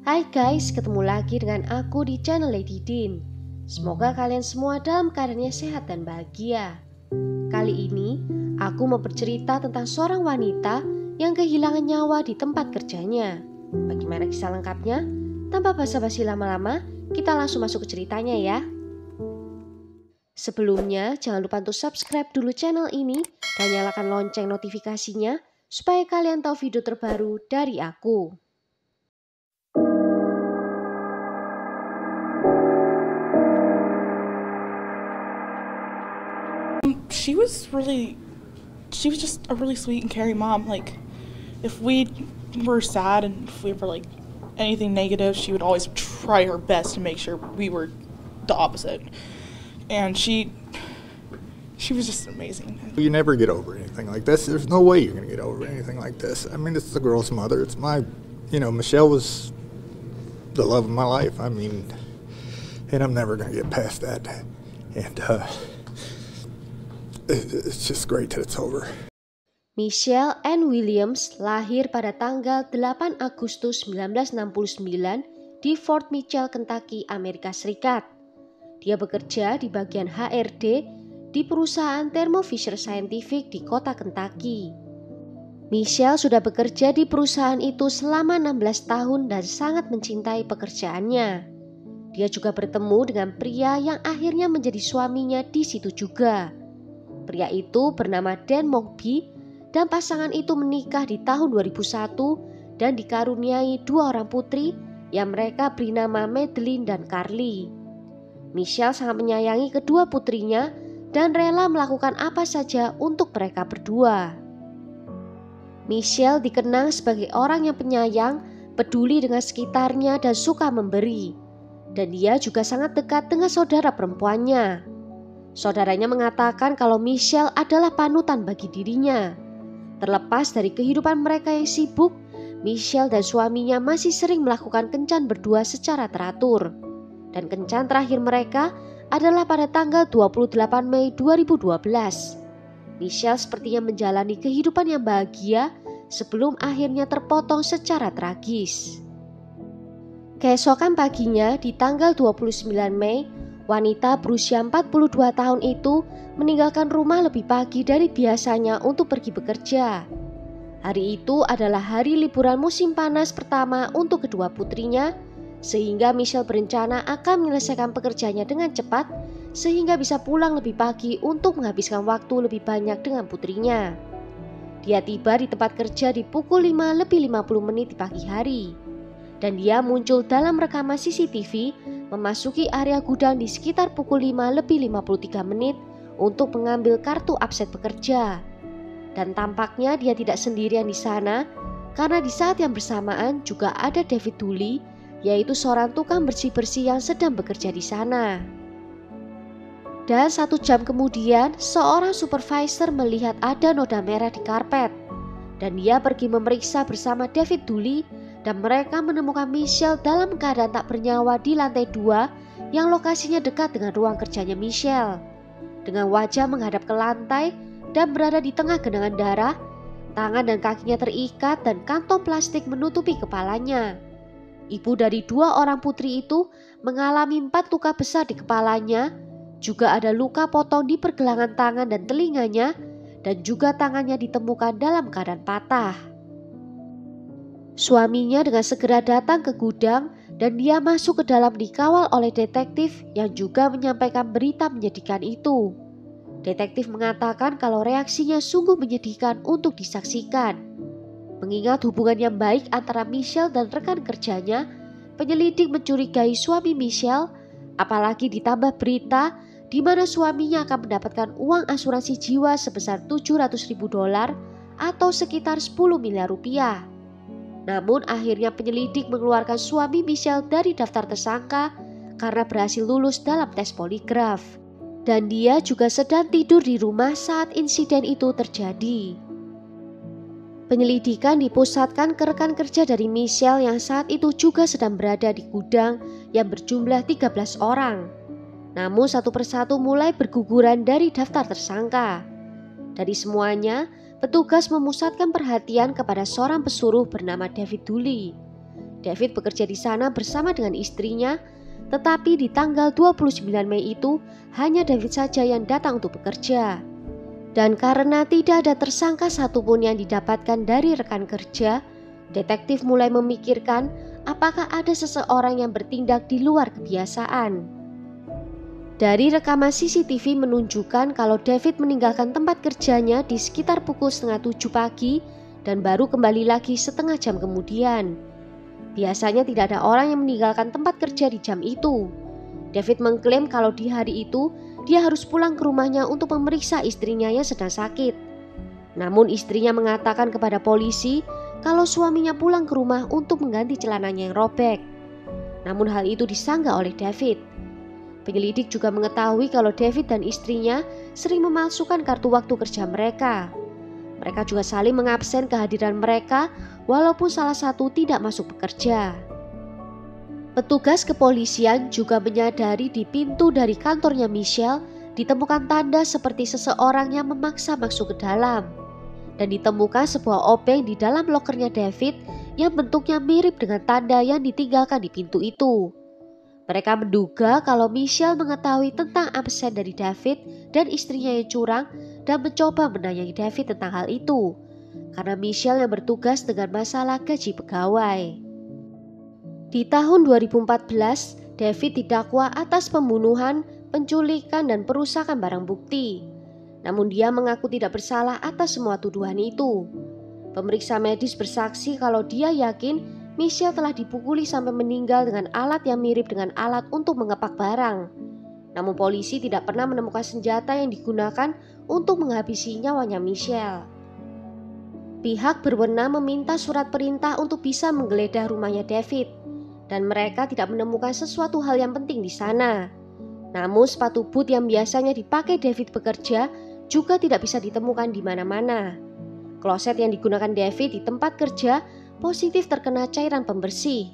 Hai guys, ketemu lagi dengan aku di channel Lady Din. Semoga kalian semua dalam keadaannya sehat dan bahagia. Kali ini, aku mau bercerita tentang seorang wanita yang kehilangan nyawa di tempat kerjanya. Bagaimana kisah lengkapnya? Tanpa basa-basi lama-lama, kita langsung masuk ke ceritanya ya. Sebelumnya, jangan lupa untuk subscribe dulu channel ini dan nyalakan lonceng notifikasinya supaya kalian tahu video terbaru dari aku. She was just a really sweet and caring mom. Like, if we were sad and if we were like anything negative, she would always try her best to make sure we were the opposite. And she was just amazing. You never get over anything like this. There's no way you're going to get over anything like this. I mean, it's the girl's mother. It's my, Michelle was the love of my life. I mean, and I'm never going to get past that. And it's just great that it's over. Michelle Ann Williams lahir pada tanggal 8 Agustus 1969 di Fort Mitchell, Kentucky, Amerika Serikat. Dia bekerja di bagian HRD di perusahaan Thermo Fisher Scientific di kota Kentucky. Michelle sudah bekerja di perusahaan itu selama 16 tahun dan sangat mencintai pekerjaannya. Dia juga bertemu dengan pria yang akhirnya menjadi suaminya di situ juga. Pria itu bernama Dan Mogby dan pasangan itu menikah di tahun 2001 dan dikaruniai 2 orang putri yang mereka beri nama Madeline dan Carly. Michelle sangat menyayangi kedua putrinya dan rela melakukan apa saja untuk mereka berdua. Michelle dikenang sebagai orang yang penyayang, peduli dengan sekitarnya dan suka memberi. Dan dia juga sangat dekat dengan saudara perempuannya. Saudaranya mengatakan kalau Michelle adalah panutan bagi dirinya. Terlepas dari kehidupan mereka yang sibuk, Michelle dan suaminya masih sering melakukan kencan berdua secara teratur. Dan kencan terakhir mereka adalah pada tanggal 28 Mei 2012. Michelle sepertinya menjalani kehidupan yang bahagia sebelum akhirnya terpotong secara tragis. Keesokan paginya di tanggal 29 Mei, wanita berusia 42 tahun itu meninggalkan rumah lebih pagi dari biasanya untuk pergi bekerja. Hari itu adalah hari liburan musim panas pertama untuk kedua putrinya, sehingga Michelle berencana akan menyelesaikan pekerjaannya dengan cepat sehingga bisa pulang lebih pagi untuk menghabiskan waktu lebih banyak dengan putrinya. Dia tiba di tempat kerja di pukul 5:50 di pagi hari. Dan dia muncul dalam rekaman CCTV memasuki area gudang di sekitar pukul 5:53 untuk mengambil kartu absen bekerja. Dan tampaknya dia tidak sendirian di sana karena di saat yang bersamaan juga ada David Dooley, yaitu seorang tukang bersih-bersih yang sedang bekerja di sana. Dan 1 jam kemudian seorang supervisor melihat ada noda merah di karpet. Dan dia pergi memeriksa bersama David Dooley dan mereka menemukan Michelle dalam keadaan tak bernyawa di lantai 2 yang lokasinya dekat dengan ruang kerjanya Michelle. Dengan wajah menghadap ke lantai dan berada di tengah genangan darah, tangan dan kakinya terikat dan kantong plastik menutupi kepalanya. Ibu dari 2 orang putri itu mengalami 4 luka besar di kepalanya, juga ada luka potong di pergelangan tangan dan telinganya, dan juga tangannya ditemukan dalam keadaan patah. Suaminya dengan segera datang ke gudang dan dia masuk ke dalam dikawal oleh detektif yang juga menyampaikan berita menyedihkan itu. Detektif mengatakan kalau reaksinya sungguh menyedihkan untuk disaksikan. Mengingat hubungan yang baik antara Michelle dan rekan kerjanya, penyelidik mencurigai suami Michelle, apalagi ditambah berita di mana suaminya akan mendapatkan uang asuransi jiwa sebesar $700.000 atau sekitar 10 miliar rupiah. Namun akhirnya penyelidik mengeluarkan suami Michelle dari daftar tersangka karena berhasil lulus dalam tes poligraf. Dan dia juga sedang tidur di rumah saat insiden itu terjadi. Penyelidikan dipusatkan ke rekan kerja dari Michelle yang saat itu juga sedang berada di gudang yang berjumlah 13 orang. Namun satu persatu mulai berguguran dari daftar tersangka. Dari semuanya, petugas memusatkan perhatian kepada seorang pesuruh bernama David Dooley. David bekerja di sana bersama dengan istrinya, tetapi di tanggal 29 Mei itu hanya David saja yang datang untuk bekerja. Dan karena tidak ada tersangka satupun yang didapatkan dari rekan kerja, detektif mulai memikirkan apakah ada seseorang yang bertindak di luar kebiasaan. Dari rekaman CCTV menunjukkan kalau David meninggalkan tempat kerjanya di sekitar pukul 6:30 pagi dan baru kembali lagi setengah jam kemudian. Biasanya tidak ada orang yang meninggalkan tempat kerja di jam itu. David mengklaim kalau di hari itu dia harus pulang ke rumahnya untuk memeriksa istrinya yang sedang sakit. Namun istrinya mengatakan kepada polisi kalau suaminya pulang ke rumah untuk mengganti celananya yang robek. Namun hal itu disanggah oleh David. Penyelidik juga mengetahui kalau David dan istrinya sering memalsukan kartu waktu kerja mereka. Mereka juga saling mengabsen kehadiran mereka walaupun salah satu tidak masuk bekerja. Petugas kepolisian juga menyadari di pintu dari kantornya Michelle ditemukan tanda seperti seseorang yang memaksa masuk ke dalam. Dan ditemukan sebuah obeng di dalam lokernya David yang bentuknya mirip dengan tanda yang ditinggalkan di pintu itu. Mereka menduga kalau Michelle mengetahui tentang absen dari David dan istrinya yang curang dan mencoba menanyai David tentang hal itu, karena Michelle yang bertugas dengan masalah gaji pegawai. Di tahun 2014, David didakwa atas pembunuhan, penculikan, dan perusakan barang bukti. Namun dia mengaku tidak bersalah atas semua tuduhan itu. Pemeriksa medis bersaksi kalau dia yakin Michelle telah dipukuli sampai meninggal dengan alat yang mirip dengan alat untuk mengepak barang. Namun polisi tidak pernah menemukan senjata yang digunakan untuk menghabisi nyawanya Michelle. Pihak berwenang meminta surat perintah untuk bisa menggeledah rumahnya David, dan mereka tidak menemukan sesuatu hal yang penting di sana. Namun sepatu boot yang biasanya dipakai David bekerja juga tidak bisa ditemukan di mana-mana. Kloset yang digunakan David di tempat kerja positif terkena cairan pembersih,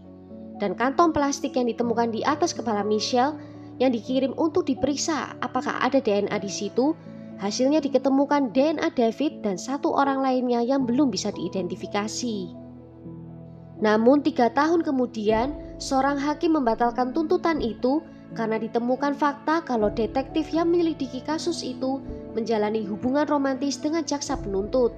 dan kantong plastik yang ditemukan di atas kepala Michelle yang dikirim untuk diperiksa apakah ada DNA di situ, hasilnya diketemukan DNA David dan satu orang lainnya yang belum bisa diidentifikasi. Namun 3 tahun kemudian, seorang hakim membatalkan tuntutan itu karena ditemukan fakta kalau detektif yang menyelidiki kasus itu menjalani hubungan romantis dengan jaksa penuntut.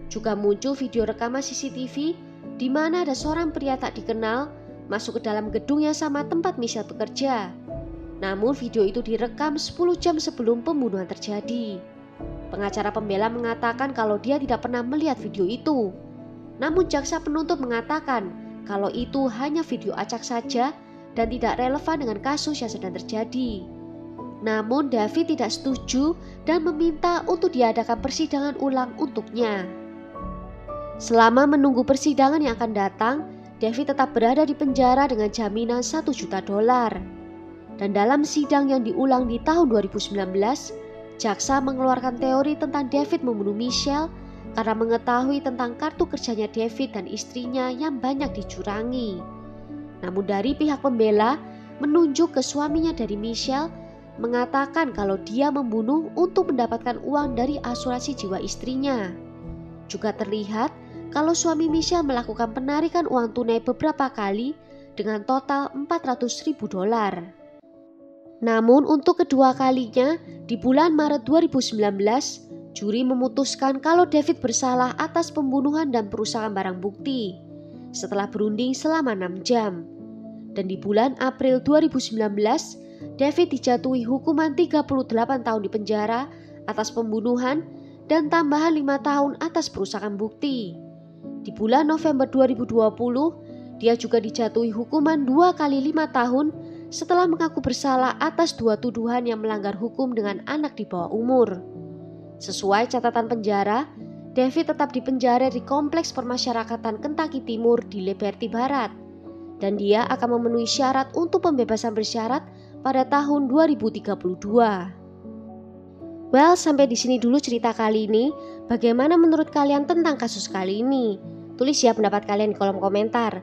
Juga muncul video rekaman CCTV di mana ada seorang pria tak dikenal masuk ke dalam gedung yang sama tempat Michelle bekerja. Namun video itu direkam 10 jam sebelum pembunuhan terjadi. Pengacara pembela mengatakan kalau dia tidak pernah melihat video itu. Namun jaksa penuntut mengatakan kalau itu hanya video acak saja dan tidak relevan dengan kasus yang sedang terjadi. Namun David tidak setuju dan meminta untuk diadakan persidangan ulang untuknya. Selama menunggu persidangan yang akan datang, David tetap berada di penjara dengan jaminan $1 juta. Dan dalam sidang yang diulang di tahun 2019, jaksa mengeluarkan teori tentang David membunuh Michelle karena mengetahui tentang kartu kerjanya David dan istrinya yang banyak dicurangi. Namun dari pihak pembela menunjuk ke suaminya dari Michelle, mengatakan kalau dia membunuh untuk mendapatkan uang dari asuransi jiwa istrinya. Juga terlihat kalau suami Michelle melakukan penarikan uang tunai beberapa kali dengan total $400.000. Namun untuk kedua kalinya, di bulan Maret 2019, juri memutuskan kalau David bersalah atas pembunuhan dan perusakan barang bukti setelah berunding selama 6 jam. Dan di bulan April 2019, David dijatuhi hukuman 38 tahun di penjara atas pembunuhan dan tambahan 5 tahun atas perusakan bukti. Di bulan November 2020, dia juga dijatuhi hukuman 2 kali 5 tahun setelah mengaku bersalah atas 2 tuduhan yang melanggar hukum dengan anak di bawah umur. Sesuai catatan penjara, David tetap dipenjara di kompleks permasyarakatan Kentucky Timur di Liberty Barat, dan dia akan memenuhi syarat untuk pembebasan bersyarat pada tahun 2032. Well, sampai di sini dulu cerita kali ini. Bagaimana menurut kalian tentang kasus kali ini? Tulis ya pendapat kalian di kolom komentar.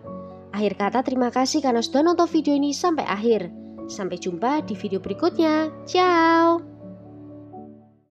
Akhir kata, terima kasih karena sudah nonton video ini sampai akhir. Sampai jumpa di video berikutnya. Ciao!